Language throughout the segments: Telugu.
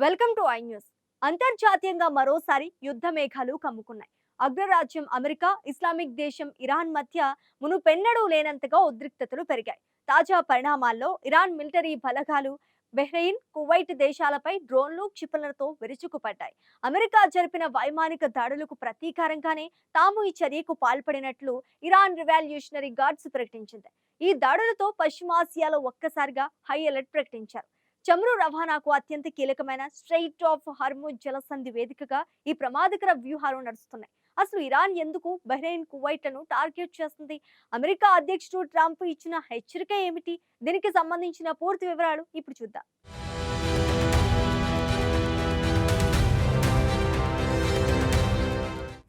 Welcome to I news. అంతర్జాతీయంగా మరోసారి యుద్ధ మేఘాలు కమ్ముకున్నాయి. అగ్రరాజ్యం అమెరికా, ఇస్లామిక్ దేశం ఇరాన్ మధ్య మునుపెన్నడూ లేనంతగా ఉద్రిక్తతలు పెరిగాయి. తాజా పరిణామాల్లో ఇరాన్ మిలిటరీ బలగాలు బహ్రెయిన్, కువైట్ దేశాలపై డ్రోన్లు, క్షిపణులతో విరుచుకుపడ్డాయి. అమెరికా జరిపిన వైమానిక దాడులకు ప్రతీకారంగానే తాము ఈ చర్యకు పాల్పడినట్లు ఇరాన్ రివాల్యూషనరీ గార్డ్స్ ప్రకటించింది. ఈ దాడులతో పశ్చిమాసియాలో ఒక్కసారిగా హై అలర్ట్ ప్రకటించారు. చమురు రవాణాకు అత్యంత కీలకమైన స్ట్రెయిట్ ఆఫ్ హార్ముజ్ జలసంధి వేదికగా ఈ ప్రమాదకర వ్యూహాలు నడుస్తున్నాయి. అసలు ఇరాన్ ఎందుకు బహ్రెయిన్, కువైట్లను టార్గెట్ చేస్తుంది? అమెరికా అధ్యక్షుడు ట్రంప్ ఇచ్చిన హెచ్చరిక ఏమిటి? దీనికి సంబంధించిన పూర్తి వివరాలు ఇప్పుడు చూద్దాం.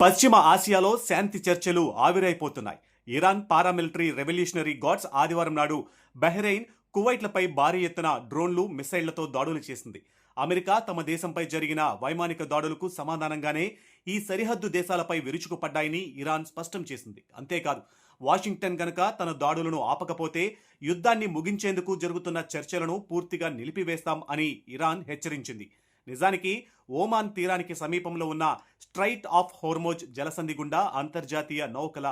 పశ్చిమ ఆసియాలో శాంతి చర్చలు ఆవిరైపోతున్నాయి. ఇరాన్ పారామిలిటరీ రెవల్యూషనరీ గార్డ్స్ ఆదివారం నాడు బహ్రెయిన్, కువైట్లపై భారీ ఎత్తున డ్రోన్లు, మిసైళ్లతో దాడులు చేసింది. అమెరికా తమ దేశంపై జరిగిన వైమానిక దాడులకు సమాధానంగానే ఈ సరిహద్దు దేశాలపై విరుచుకుపడ్డాయని ఇరాన్ స్పష్టం చేసింది. అంతేకాదు, వాషింగ్టన్ గనక తన దాడులను ఆపకపోతే యుద్ధాన్ని ముగించేందుకు జరుగుతున్న చర్చలను పూర్తిగా నిలిపివేస్తాం అని ఇరాన్ హెచ్చరించింది. నిజానికి ఓమాన్ తీరానికి సమీపంలో ఉన్న స్ట్రైట్ ఆఫ్ హోర్మోజ్ జలసంధి గుండా అంతర్జాతీయ నౌకల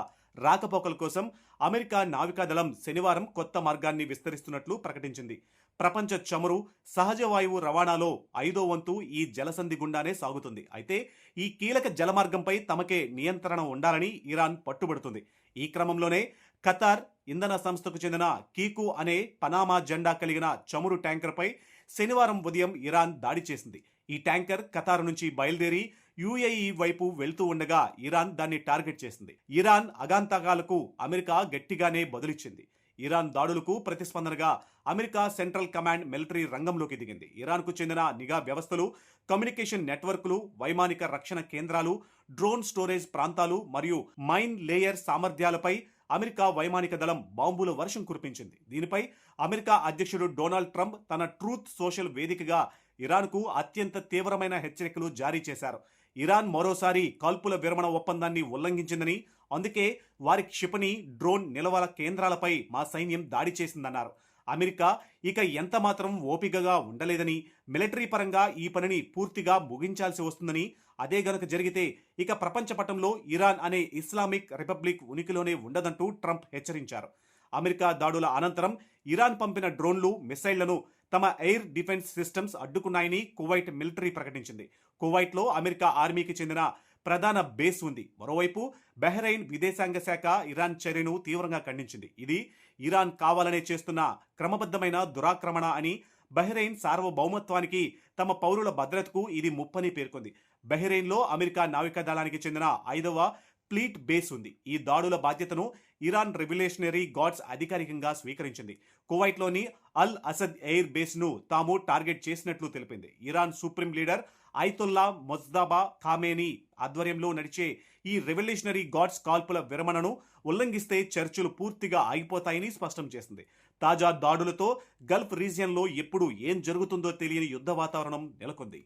రాకపోకల కోసం అమెరికా నావికాదళం శనివారం కొత్త మార్గాన్ని విస్తరిస్తున్నట్లు ప్రకటించింది. ప్రపంచ చమురు, సహజ వాయువు రవాణాలో 5వ వంతు ఈ జలసంధి గుండానే సాగుతుంది. అయితే ఈ కీలక జలమార్గంపై తమకే నియంత్రణ ఉండాలని ఇరాన్ పట్టుబడుతుంది. ఈ క్రమంలోనే ఖతార్ ఇంధన సంస్థకు చెందిన కీకు అనే పనామా జెండా కలిగిన చమురు ట్యాంకర్పై శనివారం ఉదయం ఇరాన్ దాడి చేసింది. ఈ ట్యాంకర్ ఖతార్ నుంచి బయలుదేరి యుఏఈ వైపు వెళ్తూ ఉండగా ఇరాన్ దాన్ని టార్గెట్ చేసింది. ఇరాన్ అగాంతకాలకు అమెరికా గట్టిగానే బదులిచ్చింది. ఇరాన్ దాడులకు ప్రతిస్పందనగా అమెరికా సెంట్రల్ కమాండ్ మిలిటరీ రంగంలోకి దిగింది. ఇరాన్కు చెందిన నిఘా వ్యవస్థలు, కమ్యూనికేషన్ నెట్వర్క్లు, వైమానిక రక్షణ కేంద్రాలు, డ్రోన్ స్టోరేజ్ ప్రాంతాలు మరియు మైన్ లేయర్ సామర్థ్యాలపై అమెరికా వైమానిక దళం బాంబుల వర్షం కురిపించింది. దీనిపై అమెరికా అధ్యక్షుడు డొనాల్డ్ ట్రంప్ తన ట్రూత్ సోషల్ వేదికగా ఇరాన్కు అత్యంత తీవ్రమైన హెచ్చరికలు జారీ చేశారు. ఇరాన్ మరోసారి కాల్పుల విరమణ ఒప్పందాన్ని ఉల్లంఘించిందని, అందుకే వారి క్షిపణి, డ్రోన్ నిల్వల కేంద్రాలపై మా సైన్యం దాడి చేసిందన్నారు. అమెరికా ఇక ఎంత మాత్రం ఓపికగా ఉండలేదని, మిలిటరీ పరంగా ఈ పనిని పూర్తిగా ముగించాల్సి వస్తుందని, అదే గనుక జరిగితే ఇక ప్రపంచ పటంలో ఇరాన్ అనే ఇస్లామిక్ రిపబ్లిక్ ఉనికిలోనే ఉండదంటూ ట్రంప్ హెచ్చరించారు. అమెరికా దాడుల అనంతరం ఇరాన్ పంపిన డ్రోన్లు, మిసైళ్లను తమ ఎయిర్ డిఫెన్స్ సిస్టమ్స్ అడ్డుకున్నాయని కువైట్ మిలిటరీ ప్రకటించింది. కువైట్లో అమెరికా ఆర్మీకి చెందిన ప్రధాన బేస్ ఉంది. మరోవైపు బహ్రెయిన్ విదేశాంగ శాఖ ఇరాన్ చర్యను తీవ్రంగా ఖండించింది. ఇది ఇరాన్ కావాలనే చేస్తున్న క్రమబద్ధమైన దురాక్రమణ అని, బహ్రెయిన్ సార్వభౌమత్వానికి, తమ పౌరుల భద్రతకు ఇది ముప్పని పేర్కొంది. బహ్రెయిన్లో అమెరికా నావికాదళానికి చెందిన 5వ ఫ్లీట్ బేస్ ఉంది. ఈ దాడుల బాధ్యతను ఇరాన్ రెవల్యూషనరీ గార్డ్స్ అధికారికంగా స్వీకరించింది. కువైట్లోని అల్ అసద్ ఎయిర్ బేస్ను తాము టార్గెట్ చేసినట్లు తెలిపింది. Iran supreme leader Ayatollah Mojtaba Khamenei ఆధ్వర్యంలో నడిచే ఈ రెవల్యూషనరీ గార్డ్స్ కాల్పుల విరమణను ఉల్లంఘిస్తే చర్చలు పూర్తిగా ఆగిపోతాయని స్పష్టం చేసింది. తాజా దాడులతో గల్ఫ్ రీజియన్లో ఎప్పుడు ఏం జరుగుతుందో తెలియని యుద్ధ వాతావరణం నెలకొంది.